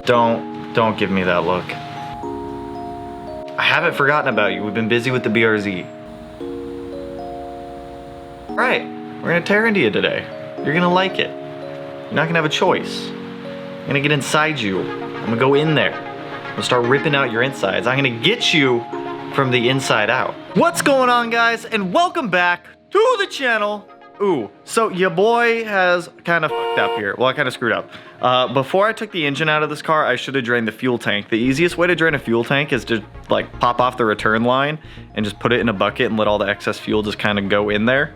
Don't give me that look. I haven't forgotten about you. We've been busy with the BRZ. All right, we're gonna tear into you today. You're gonna like it. You're not gonna have a choice. I'm gonna get inside you. I'm gonna go in there. I'm gonna start ripping out your insides. I'm gonna get you from the inside out. What's going on, guys? And welcome back to the channel. Ooh, so your boy has kind of fucked up here. Well, I kind of screwed up. Before I took the engine out of this car, I should have drained the fuel tank. The easiest way to drain a fuel tank is to like pop off the return line and just put it in a bucket and let all the excess fuel just kind of go in there.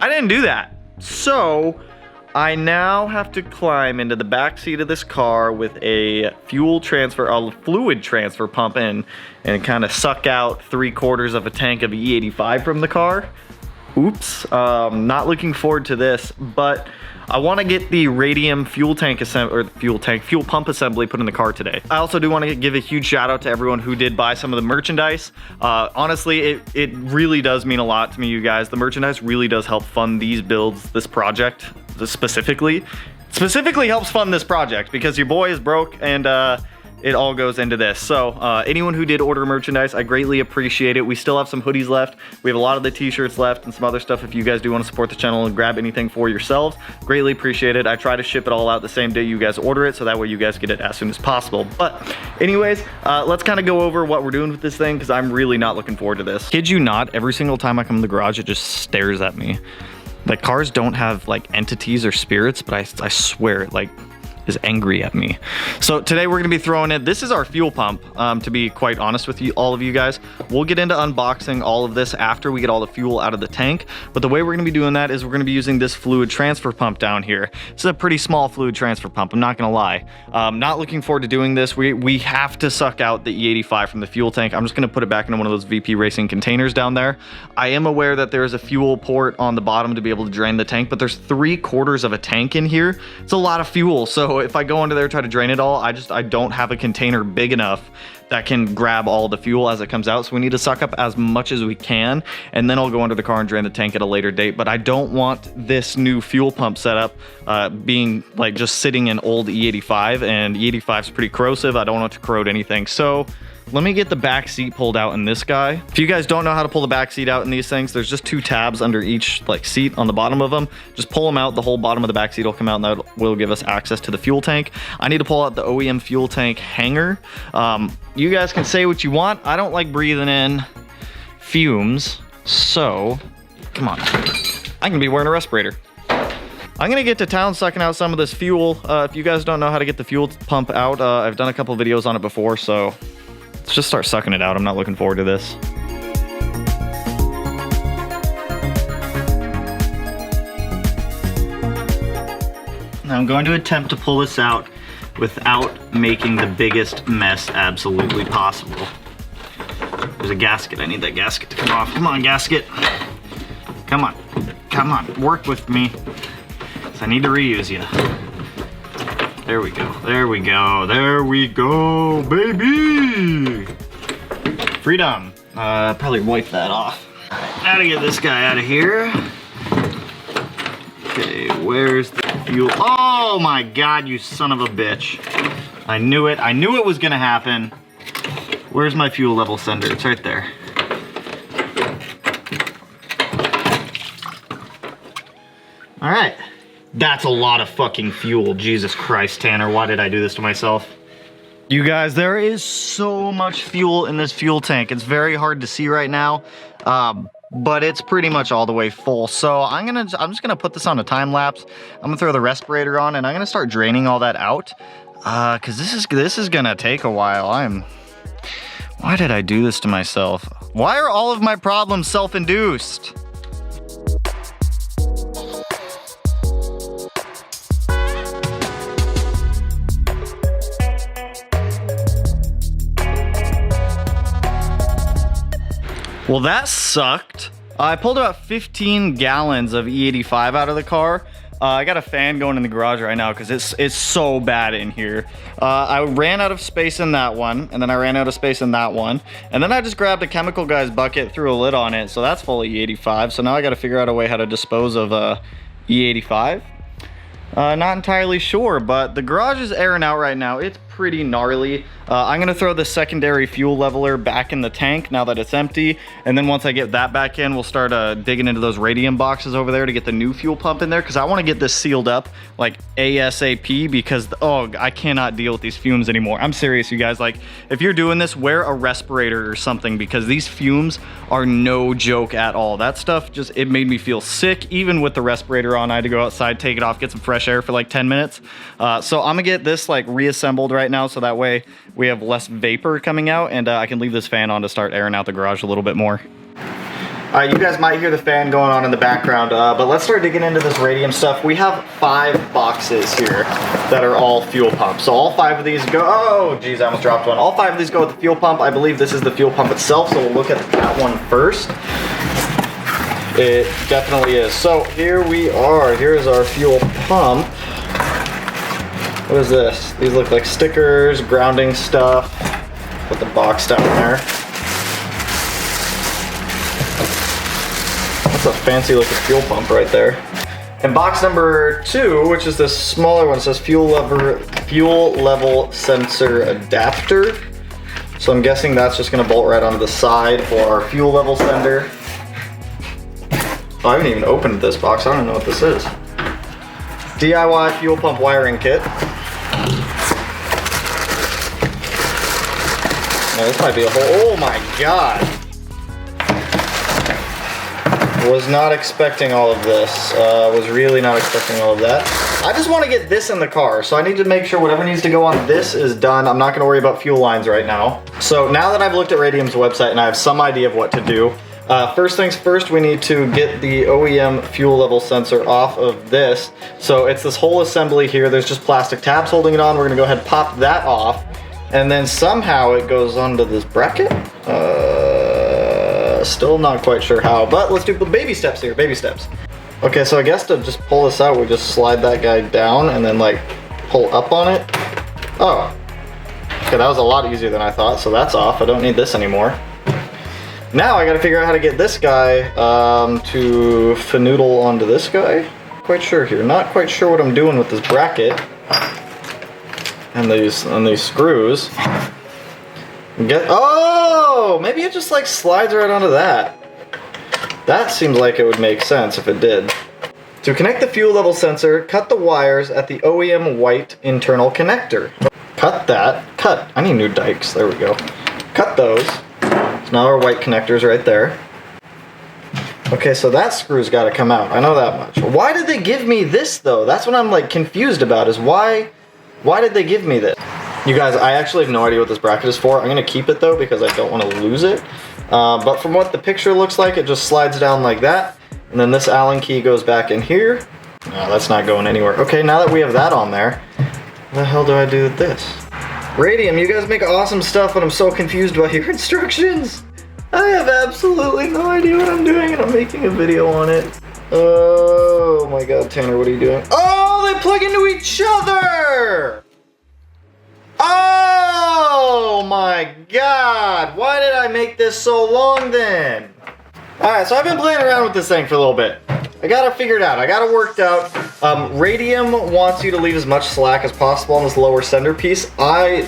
I didn't do that. So I now have to climb into the back seat of this car with a fluid transfer pump in and kind of suck out 3/4 of a tank of E85 from the car. Oops, not looking forward to this, but I want to get the Radium fuel pump assembly put in the car today. I also do want to give a huge shout out to everyone who did buy some of the merchandise. Honestly, it really does mean a lot to me, you guys. The merchandise really does help fund these builds, this project specifically helps fund this project because your boy is broke and it all goes into this. So anyone who did order merchandise, I greatly appreciate it. We still have some hoodies left. We have a lot of the t-shirts left and some other stuff if you guys do want to support the channel and grab anything for yourselves. Greatly appreciate it. I try to ship it all out the same day you guys order it, so that way you guys get it as soon as possible. But anyways, let's kind of go over what we're doing with this thing because I'm really not looking forward to this. Kid you not, every single time I come in the garage, it just stares at me. Like, cars don't have like entities or spirits, but I swear it like is angry at me. So today we're gonna be throwing it. This is our fuel pump, to be quite honest with you, all of you guys. We'll get into unboxing all of this after we get all the fuel out of the tank. But the way we're gonna be doing that is we're gonna be using this fluid transfer pump down here. This is a pretty small fluid transfer pump, I'm not gonna lie. Not looking forward to doing this. We have to suck out the E85 from the fuel tank. I'm just gonna put it back into one of those VP Racing containers down there. I am aware that there is a fuel port on the bottom to be able to drain the tank, but there's 3/4 of a tank in here. It's a lot of fuel. So if I go into there and try to drain it all, I don't have a container big enough that can grab all the fuel as it comes out. So we need to suck up as much as we can, and then I'll go under the car and drain the tank at a later date. But I don't want this new fuel pump setup being like just sitting in old E85, and E85 is pretty corrosive. I don't want it to corrode anything. So let me get the back seat pulled out in this guy. If you guys don't know how to pull the back seat out in these things, there's just 2 tabs under each like seat on the bottom of them. Just pull them out, the whole bottom of the back seat will come out, and that will give us access to the fuel tank. I need to pull out the OEM fuel tank hanger. You guys can say what you want. I don't like breathing in fumes, so come on. I can be wearing a respirator. I'm gonna get to town sucking out some of this fuel. If you guys don't know how to get the fuel pump out, I've done a couple videos on it before, so let's just start sucking it out. I'm not looking forward to this. Now I'm going to attempt to pull this out without making the biggest mess absolutely possible. There's a gasket. I need that gasket to come off. Come on, gasket. Come on. Come on. Work with me. 'Cause I need to reuse you. There we go. There we go. There we go, baby. Freedom. Probably wipe that off. All right, now to get this guy out of here. Okay, where's the fuel? Oh my God, you son of a bitch. I knew it. I knew it was gonna happen. Where's my fuel level sender? It's right there. All right. That's a lot of fucking fuel. Jesus Christ, Tanner, why did I do this to myself? You guys, there is so much fuel in this fuel tank. It's very hard to see right now, but it's pretty much all the way full. So I'm just gonna put this on a time lapse. I'm gonna throw the respirator on and I'm gonna start draining all that out, cause this is gonna take a while. Why did I do this to myself? Why are all of my problems self-induced? Well, that sucked. I pulled about 15 gallons of E85 out of the car. I got a fan going in the garage right now because it's so bad in here. I ran out of space in that one, and then I ran out of space in that one. And then I just grabbed a chemical guy's bucket, threw a lid on it, so that's full of E85. So now I got to figure out a way how to dispose of E85. Not entirely sure, but the garage is airing out right now. It's pretty gnarly. I'm gonna throw the secondary fuel leveler back in the tank now that it's empty. And then once I get that back in, we'll start digging into those Radium boxes over there to get the new fuel pump in there, because I wanna get this sealed up like ASAP, because oh, I cannot deal with these fumes anymore. I'm serious, you guys. Like, if you're doing this, wear a respirator or something, because these fumes are no joke at all. That stuff just, it made me feel sick. Even with the respirator on, I had to go outside, take it off, get some fresh air for like 10 minutes. So I'm gonna get this like reassembled right now, so that way we have less vapor coming out, and I can leave this fan on to start airing out the garage a little bit more. You guys might hear the fan going on in the background, but let's start digging into this Radium stuff. We have 5 boxes here that are all fuel pumps. So all 5 of these go, oh geez, I almost dropped one. All 5 of these go with the fuel pump. I believe this is the fuel pump itself, so we'll look at that one first. It definitely is. So here we are. Here's our fuel pump. What is this? These look like stickers, grounding stuff. Put the box down there. That's a fancy looking fuel pump right there. And box number 2, which is this smaller one, says fuel level sensor adapter. So I'm guessing that's just gonna bolt right onto the side for our fuel level sender. Oh, I haven't even opened this box. I don't know what this is. DIY fuel pump wiring kit. Now this might be a whole, oh my god. Was not expecting all of this. Was really not expecting all of that. I just want to get this in the car, so I need to make sure whatever needs to go on this is done. I'm not going to worry about fuel lines right now. So now that I've looked at Radium's website and I have some idea of what to do, first things first, we need to get the OEM fuel level sensor off of this. So it's this whole assembly here. There's just plastic tabs holding it on. We're going to go ahead and pop that off. And then somehow it goes onto this bracket. Still not quite sure how, but let's do the baby steps here, baby steps. Okay, so I guess to just pull this out, we just slide that guy down and then like pull up on it. Oh, okay, that was a lot easier than I thought, so that's off. I don't need this anymore. Now I gotta figure out how to get this guy to finoodle onto this guy. Quite sure here, not quite sure what I'm doing with this bracket and these screws. Oh, maybe it just like slides right onto that. That seems like it would make sense if it did. To connect the fuel level sensor, cut the wires at the OEM white internal connector. Cut that. Cut. I need new dikes. There we go. Cut those. So now our white connector's right there. Okay, so that screw's got to come out. I know that much. Why did they give me this though? That's what I'm like confused about, is why did they give me this? You guys, I actually have no idea what this bracket is for. I'm going to keep it though because I don't want to lose it. But from what the picture looks like, it just slides down like that. And then this Allen key goes back in here. No, that's not going anywhere. Okay, now that we have that on there, what the hell do I do with this? Radium, you guys make awesome stuff, but I'm so confused by your instructions. I have absolutely no idea what I'm doing, and I'm making a video on it. Oh my god, Tanner, what are you doing? Oh, they plug into each other! Oh my god, why did I make this so long then? Alright, so I've been playing around with this thing for a little bit. I got it figured out, I got it worked out. Radium wants you to leave as much slack as possible on this lower center piece. I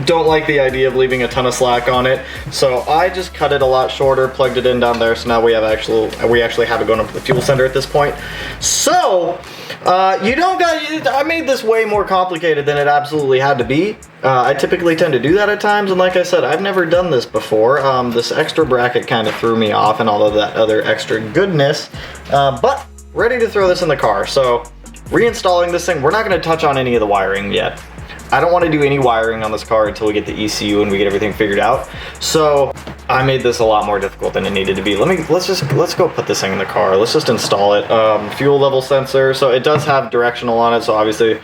don't like the idea of leaving a ton of slack on it, so I just cut it a lot shorter, plugged it in down there, so now we actually have it going up to the fuel center at this point. So I made this way more complicated than it absolutely had to be. I typically tend to do that at times, and like I said, I've never done this before. This extra bracket kind of threw me off and all of that other extra goodness, but ready to throw this in the car. So reinstalling this thing, we're not going to touch on any of the wiring yet. I don't want to do any wiring on this car until we get the ECU and we get everything figured out. So I made this a lot more difficult than it needed to be. Let's go put this thing in the car. Let's just install it. Fuel level sensor. So it does have directional on it. So obviously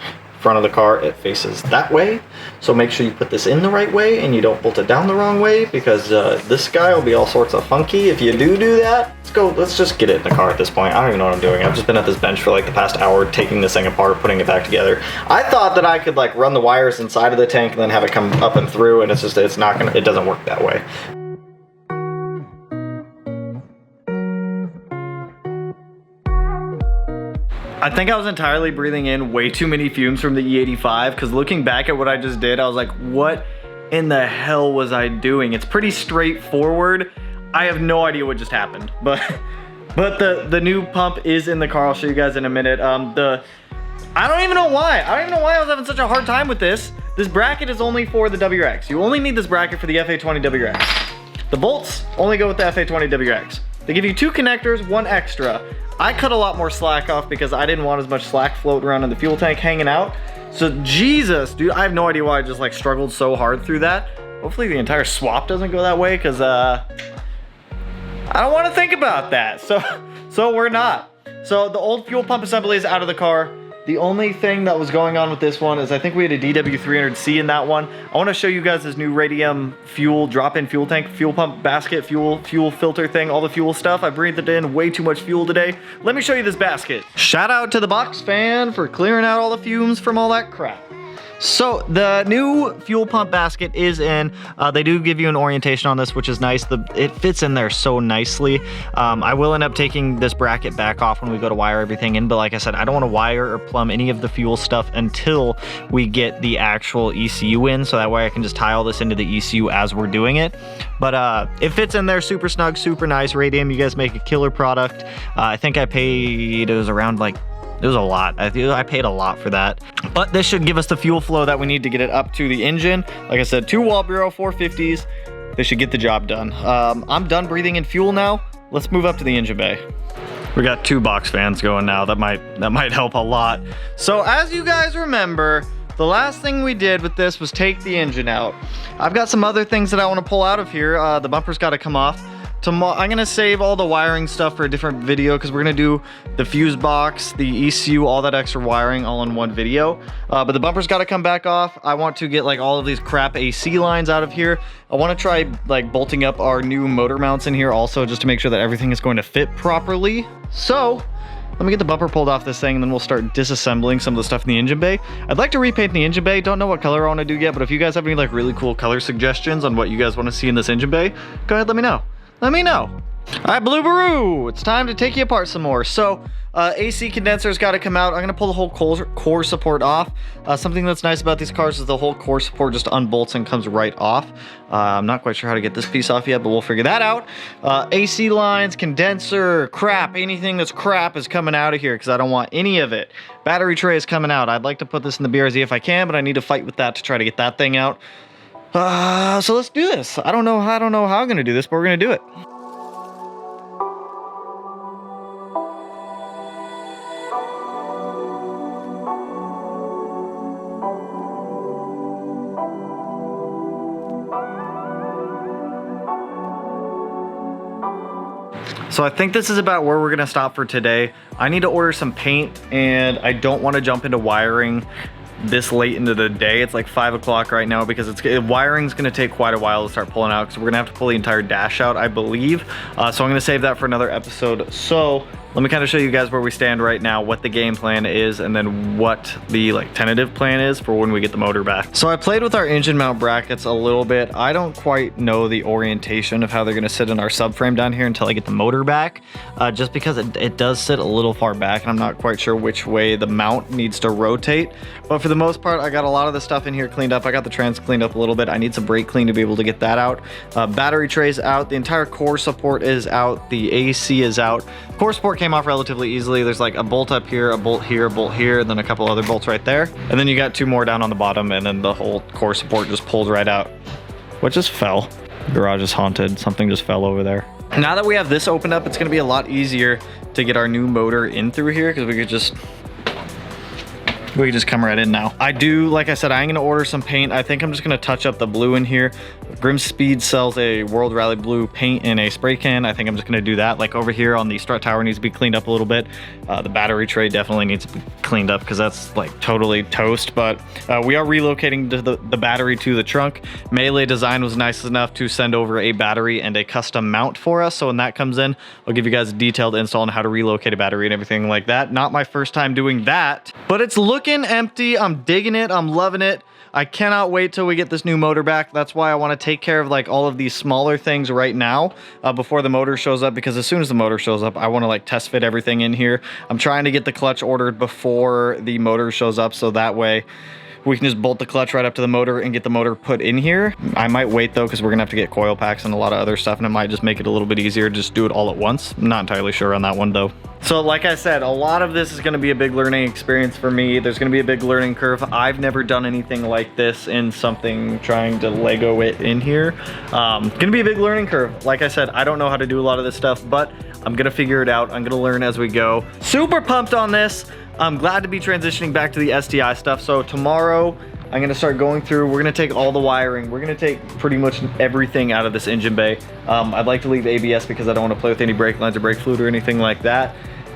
front of the car, it faces that way. So make sure you put this in the right way and you don't bolt it down the wrong way, because this guy will be all sorts of funky if you do that. Let's just get it in the car at this point. I don't even know what I'm doing. I've just been at this bench for like the past hour taking this thing apart, putting it back together. I thought that I could like run the wires inside of the tank and then have it come up and through, and it doesn't work that way. I think I was entirely breathing in way too many fumes from the E85 because looking back at what I just did, I was like, what in the hell was I doing? It's pretty straightforward. I have no idea what just happened, but the new pump is in the car. I'll show you guys in a minute. I don't even know why. I don't even know why I was having such a hard time with this. This bracket is only for the WRX. You only need this bracket for the FA20 WRX. The bolts only go with the FA20 WRX. They give you 2 connectors, 1 extra. I cut a lot more slack off because I didn't want as much slack floating around in the fuel tank hanging out. So Jesus, dude, I have no idea why I just like struggled so hard through that. Hopefully the entire swap doesn't go that way because I don't want to think about that. So we're not. So the old fuel pump assembly is out of the car. The only thing that was going on with this one is I think we had a DW300C in that one. I want to show you guys this new Radium fuel drop-in fuel tank, fuel pump basket, fuel filter thing, all the fuel stuff. I breathed in way too much fuel today. Let me show you this basket. Shout out to the box fan for clearing out all the fumes from all that crap. So the new fuel pump basket is in. They do give you an orientation on this, which is nice. It fits in there so nicely. I will end up taking this bracket back off when we go to wire everything in, but like I said, I don't want to wire or plumb any of the fuel stuff until we get the actual ECU in, so that way I can just tie all this into the ECU as we're doing it. But it fits in there super snug, super nice. Radium, you guys make a killer product. I think I paid, it was around like, it was a lot. I paid a lot for that. But this should give us the fuel flow that we need to get it up to the engine. Like I said, 2 Walbro 450s. They should get the job done. I'm done breathing in fuel now. Let's move up to the engine bay. We got 2 box fans going now. That might help a lot. So as you guys remember, the last thing we did with this was take the engine out. I've got some other things that I want to pull out of here. The bumper's got to come off. I'm gonna save all the wiring stuff for a different video because we're gonna do the fuse box, the ECU, all that extra wiring all in one video. But the bumper's gotta come back off. I want to get like all of these crap AC lines out of here. I wanna try like bolting up our new motor mounts in here also just to make sure that everything is going to fit properly. So let me get the bumper pulled off this thing and then we'll start disassembling some of the stuff in the engine bay. I'd like to repaint the engine bay. Don't know what color I want to do yet, but if you guys have any like really cool color suggestions on what you guys want to see in this engine bay, go ahead, let me know. Let me know. All right, Blue Baroo, it's time to take you apart some more. So AC condenser's got to come out. I'm gonna pull the whole core support off. Something that's nice about these cars is the whole core support just unbolts and comes right off. I'm not quite sure how to get this piece off yet, but we'll figure that out. AC lines, condenser, crap, anything that's crap is coming out of here because I don't want any of it. Battery tray is coming out. I'd like to put this in the BRZ if I can, but I need to fight with that to try to get that thing out. So let's do this. I don't know how I'm gonna do this, but we're gonna do it. So I think this is about where we're gonna stop for today. I need to order some paint and I don't want to jump into wiring this late into the day. It's like 5 o'clock right now because wiring's gonna take quite a while to start pulling out because we're gonna have to pull the entire dash out, I believe. So I'm gonna save that for another episode. So let me kind of show you guys where we stand right now, what the game plan is, and then what the like tentative plan is for when we get the motor back. So I played with our engine mount brackets a little bit. I don't quite know the orientation of how they're gonna sit in our subframe down here until I get the motor back, just because it does sit a little far back and I'm not quite sure which way the mount needs to rotate. But for the most part, I got a lot of the stuff in here cleaned up. I got the trans cleaned up a little bit. I need some brake clean to be able to get that out. Battery tray's out. The entire core support is out. The AC is out. Core support came off relatively easily. There's like a bolt up here, a bolt here, and then a couple other bolts right there. And then you got 2 more down on the bottom, and then the whole core support just pulled right out. What just fell? Garage is haunted. Something just fell over there. Now that we have this opened up, it's gonna be a lot easier to get our new motor in through here because we could just come right in now. Like I said, I'm gonna order some paint. I think I'm just gonna touch up the blue in here. Grimspeed sells a World Rally Blue paint in a spray can. I think I'm just gonna do that. Like over here on the strut tower needs to be cleaned up a little bit. The battery tray definitely needs to be cleaned up because that's like totally toast, but we are relocating the battery to the trunk. Melee Design was nice enough to send over a battery and a custom mount for us. So when that comes in, I'll give you guys a detailed install on how to relocate a battery and everything like that. Not my first time doing that, but it's looking looking empty. I'm digging it. I'm loving it. I cannot wait till we get this new motor back. That's why I want to take care of like all of these smaller things right now before the motor shows up, because as soon as the motor shows up, I want to like test fit everything in here. I'm trying to get the clutch ordered before the motor shows up, so that way we can just bolt the clutch right up to the motor and get the motor put in here. I might wait though, because we're gonna have to get coil packs and a lot of other stuff, and it might just make it a little bit easier to just do it all at once. I'm not entirely sure on that one though. So like I said, a lot of this is gonna be a big learning experience for me. There's gonna be a big learning curve. I've never done anything like this in something trying to Lego it in here. Gonna be a big learning curve. Like I said, I don't know how to do a lot of this stuff, but I'm gonna figure it out. I'm gonna learn as we go. Super pumped on this. I'm glad to be transitioning back to the STI stuff. So tomorrow I'm gonna start going through, we're gonna take all the wiring. We're gonna take pretty much everything out of this engine bay. I'd like to leave ABS because I don't wanna play with any brake lines or brake fluid or anything like that.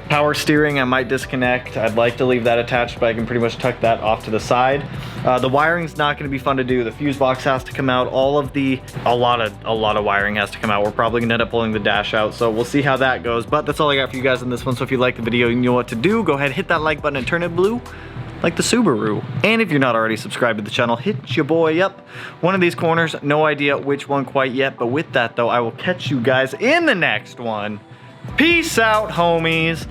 Power steering, I might disconnect. I'd like to leave that attached, but I can pretty much tuck that off to the side. The wiring's not gonna be fun to do. The fuse box has to come out. A lot of wiring has to come out. We're probably gonna end up pulling the dash out, so we'll see how that goes. But that's all I got for you guys in this one. So if you like the video, you know what to do. Go ahead, hit that like button and turn it blue, like the Subaru. And if you're not already subscribed to the channel, hit your boy up. One of these corners, no idea which one quite yet, but with that though, I will catch you guys in the next one. Peace out, homies.